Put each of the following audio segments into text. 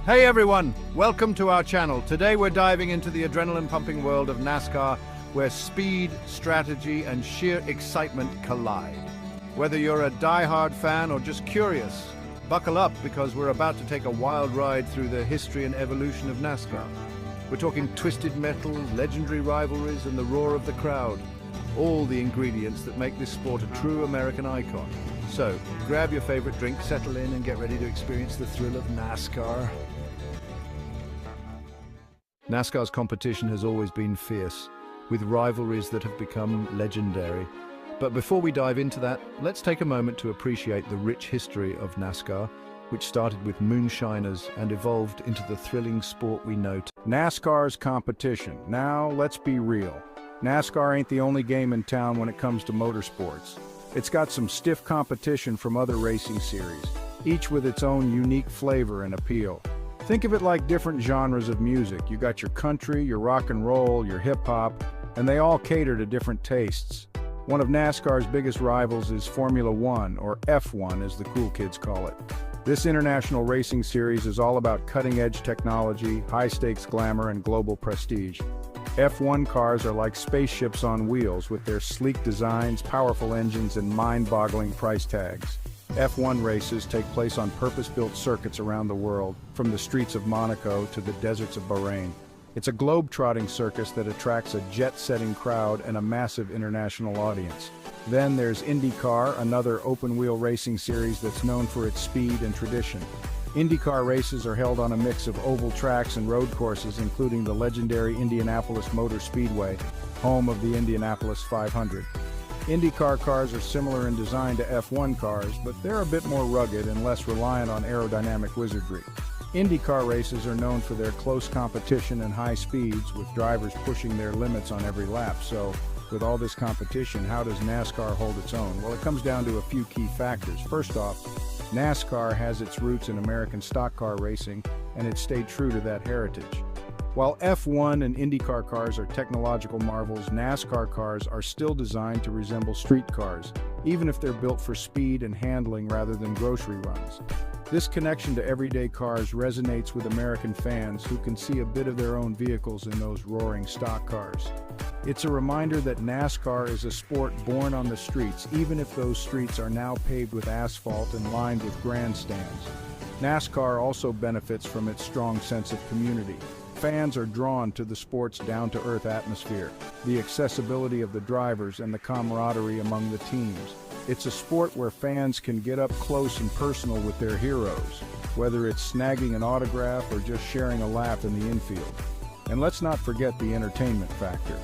Hey everyone, welcome to our channel. Today we're diving into the adrenaline-pumping world of NASCAR, where speed, strategy, and sheer excitement collide. Whether you're a die-hard fan or just curious, buckle up because we're about to take a wild ride through the history and evolution of NASCAR. We're talking twisted metal, legendary rivalries, and the roar of the crowd. All the ingredients that make this sport a true American icon. So, grab your favorite drink, settle in, and get ready to experience the thrill of NASCAR. NASCAR's competition has always been fierce, with rivalries that have become legendary. But before we dive into that, let's take a moment to appreciate the rich history of NASCAR, which started with moonshiners and evolved into the thrilling sport we know. NASCAR's competition. Now, let's be real. NASCAR ain't the only game in town when it comes to motorsports. It's got some stiff competition from other racing series, each with its own unique flavor and appeal. Think of it like different genres of music. You got your country, your rock and roll, your hip-hop, and they all cater to different tastes. One of NASCAR's biggest rivals is Formula One, or F1 as the cool kids call it. This international racing series is all about cutting-edge technology, high-stakes glamour, and global prestige. F1 cars are like spaceships on wheels with their sleek designs, powerful engines, and mind-boggling price tags. F1 races take place on purpose-built circuits around the world, from the streets of Monaco to the deserts of Bahrain. It's a globe-trotting circus that attracts a jet-setting crowd and a massive international audience. Then there's IndyCar, another open-wheel racing series that's known for its speed and tradition. IndyCar races are held on a mix of oval tracks and road courses, including the legendary Indianapolis Motor Speedway, home of the Indianapolis 500. IndyCar cars are similar in design to F1 cars, but they're a bit more rugged and less reliant on aerodynamic wizardry. IndyCar races are known for their close competition and high speeds, with drivers pushing their limits on every lap. So, with all this competition, how does NASCAR hold its own? Well, it comes down to a few key factors. First off, NASCAR has its roots in American stock car racing, and it's stayed true to that heritage. While F1 and IndyCar cars are technological marvels, NASCAR cars are still designed to resemble street cars, even if they're built for speed and handling rather than grocery runs. This connection to everyday cars resonates with American fans who can see a bit of their own vehicles in those roaring stock cars. It's a reminder that NASCAR is a sport born on the streets, even if those streets are now paved with asphalt and lined with grandstands. NASCAR also benefits from its strong sense of community. Fans are drawn to the sport's down-to-earth atmosphere, the accessibility of the drivers, and the camaraderie among the teams. It's a sport where fans can get up close and personal with their heroes, whether it's snagging an autograph or just sharing a laugh in the infield. And let's not forget the entertainment factor.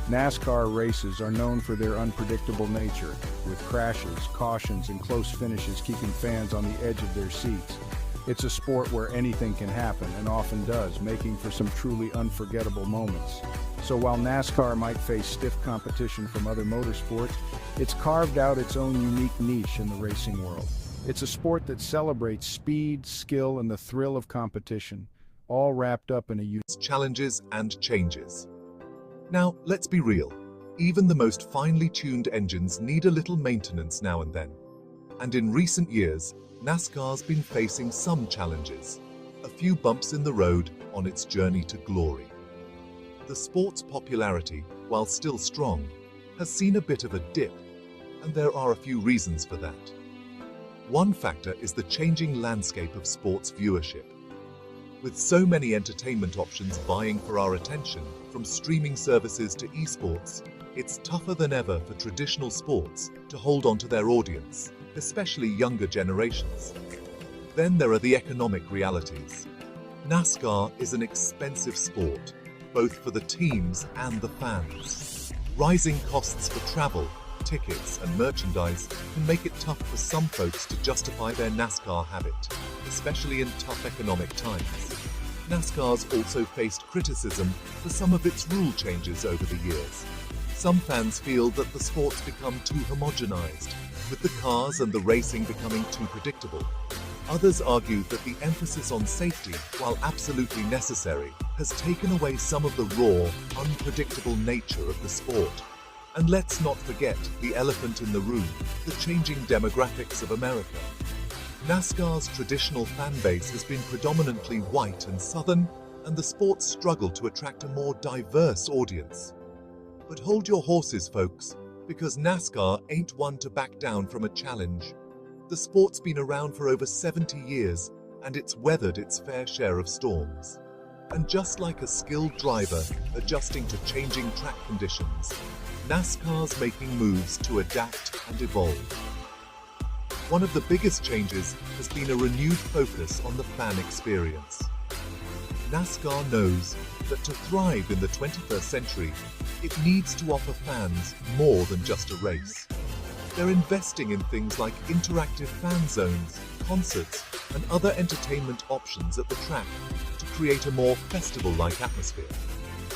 NASCAR races are known for their unpredictable nature, with crashes, cautions, and close finishes keeping fans on the edge of their seats. It's a sport where anything can happen, and often does, making for some truly unforgettable moments. So while NASCAR might face stiff competition from other motorsports, it's carved out its own unique niche in the racing world. It's a sport that celebrates speed, skill, and the thrill of competition, all wrapped up in a challenges and changes. Now, let's be real. Even the most finely tuned engines need a little maintenance now and then. And in recent years, NASCAR's been facing some challenges, a few bumps in the road on its journey to glory. The sport's popularity, while still strong, has seen a bit of a dip, and there are a few reasons for that. One factor is the changing landscape of sports viewership. With so many entertainment options vying for our attention, from streaming services to esports, it's tougher than ever for traditional sports to hold on to their audience, especially younger generations. Then there are the economic realities. NASCAR is an expensive sport, both for the teams and the fans. Rising costs for travel, tickets, and merchandise can make it tough for some folks to justify their NASCAR habit, especially in tough economic times. NASCAR's also faced criticism for some of its rule changes over the years. Some fans feel that the sport's become too homogenized, with the cars and the racing becoming too predictable. Others argue that the emphasis on safety, while absolutely necessary, has taken away some of the raw, unpredictable nature of the sport. And let's not forget the elephant in the room, the changing demographics of America. NASCAR's traditional fan base has been predominantly white and southern, and the sport's struggled to attract a more diverse audience. But hold your horses, folks, because NASCAR ain't one to back down from a challenge. The sport's been around for over 70 years, and it's weathered its fair share of storms. And just like a skilled driver adjusting to changing track conditions, NASCAR's making moves to adapt and evolve. One of the biggest changes has been a renewed focus on the fan experience. NASCAR knows that to thrive in the 21st century, it needs to offer fans more than just a race. They're investing in things like interactive fan zones, concerts, and other entertainment options at the track to create a more festival-like atmosphere.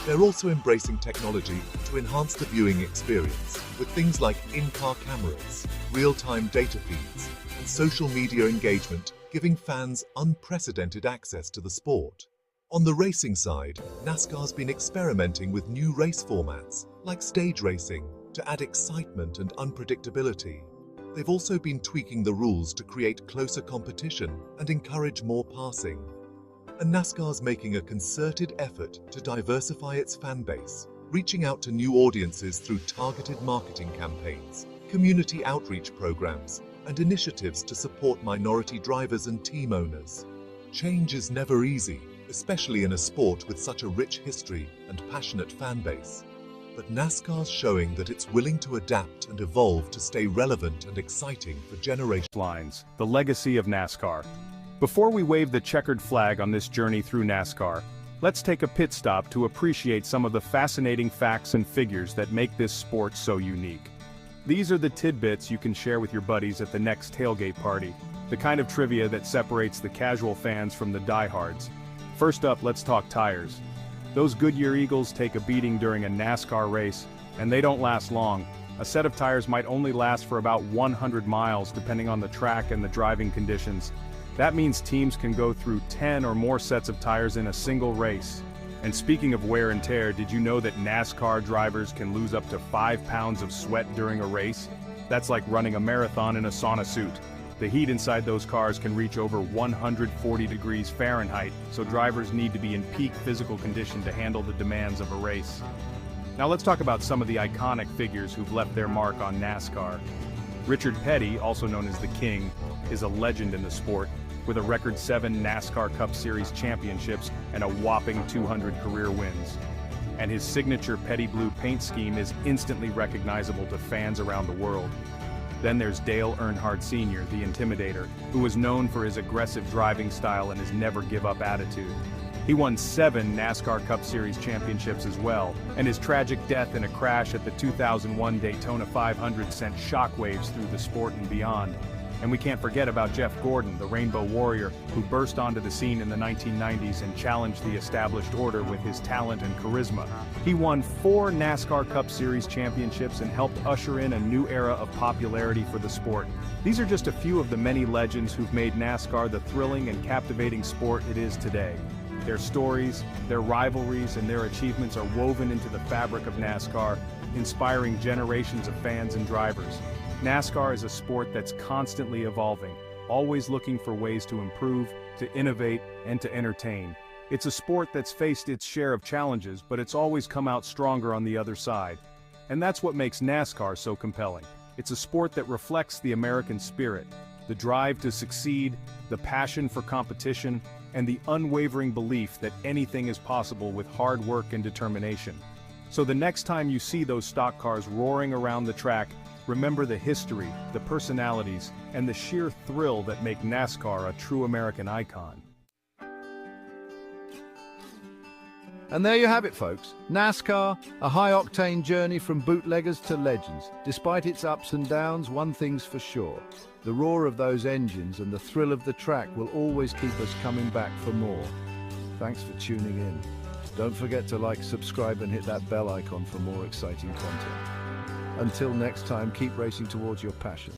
They're also embracing technology to enhance the viewing experience with things like in-car cameras, real-time data feeds, and social media engagement, giving fans unprecedented access to the sport. On the racing side, NASCAR's been experimenting with new race formats, like stage racing, to add excitement and unpredictability. They've also been tweaking the rules to create closer competition and encourage more passing. And NASCAR's making a concerted effort to diversify its fan base, reaching out to new audiences through targeted marketing campaigns, community outreach programs, and initiatives to support minority drivers and team owners. Change is never easy, especially in a sport with such a rich history and passionate fan base. But NASCAR's showing that it's willing to adapt and evolve to stay relevant and exciting for generations. Lines, the legacy of NASCAR. Before we wave the checkered flag on this journey through NASCAR, let's take a pit stop to appreciate some of the fascinating facts and figures that make this sport so unique. These are the tidbits you can share with your buddies at the next tailgate party, the kind of trivia that separates the casual fans from the diehards. First up, let's talk tires. Those Goodyear Eagles take a beating during a NASCAR race, and they don't last long. A set of tires might only last for about 100 miles depending on the track and the driving conditions. That means teams can go through 10 or more sets of tires in a single race. And speaking of wear and tear, did you know that NASCAR drivers can lose up to 5 pounds of sweat during a race? That's like running a marathon in a sauna suit. The heat inside those cars can reach over 140 degrees Fahrenheit, so drivers need to be in peak physical condition to handle the demands of a race. Now let's talk about some of the iconic figures who've left their mark on NASCAR. Richard Petty, also known as the King, is a legend in the sport, with a record 7 NASCAR Cup Series championships and a whopping 200 career wins. And his signature Petty blue paint scheme is instantly recognizable to fans around the world. Then there's Dale Earnhardt Sr., the Intimidator, who was known for his aggressive driving style and his never-give-up attitude. He won 7 NASCAR Cup Series championships as well, and his tragic death in a crash at the 2001 Daytona 500 sent shockwaves through the sport and beyond. And we can't forget about Jeff Gordon, the Rainbow Warrior, who burst onto the scene in the 1990s and challenged the established order with his talent and charisma. He won 4 NASCAR Cup Series championships and helped usher in a new era of popularity for the sport. These are just a few of the many legends who've made NASCAR the thrilling and captivating sport it is today. Their stories, their rivalries, and their achievements are woven into the fabric of NASCAR, inspiring generations of fans and drivers. NASCAR is a sport that's constantly evolving, always looking for ways to improve, to innovate, and to entertain. It's a sport that's faced its share of challenges, but it's always come out stronger on the other side. And that's what makes NASCAR so compelling. It's a sport that reflects the American spirit, the drive to succeed, the passion for competition, and the unwavering belief that anything is possible with hard work and determination. So the next time you see those stock cars roaring around the track, remember the history, the personalities, and the sheer thrill that make NASCAR a true American icon. And there you have it, folks. NASCAR, a high-octane journey from bootleggers to legends. Despite its ups and downs, one thing's for sure. The roar of those engines and the thrill of the track will always keep us coming back for more. Thanks for tuning in. Don't forget to like, subscribe, and hit that bell icon for more exciting content. Until next time, keep racing towards your passion.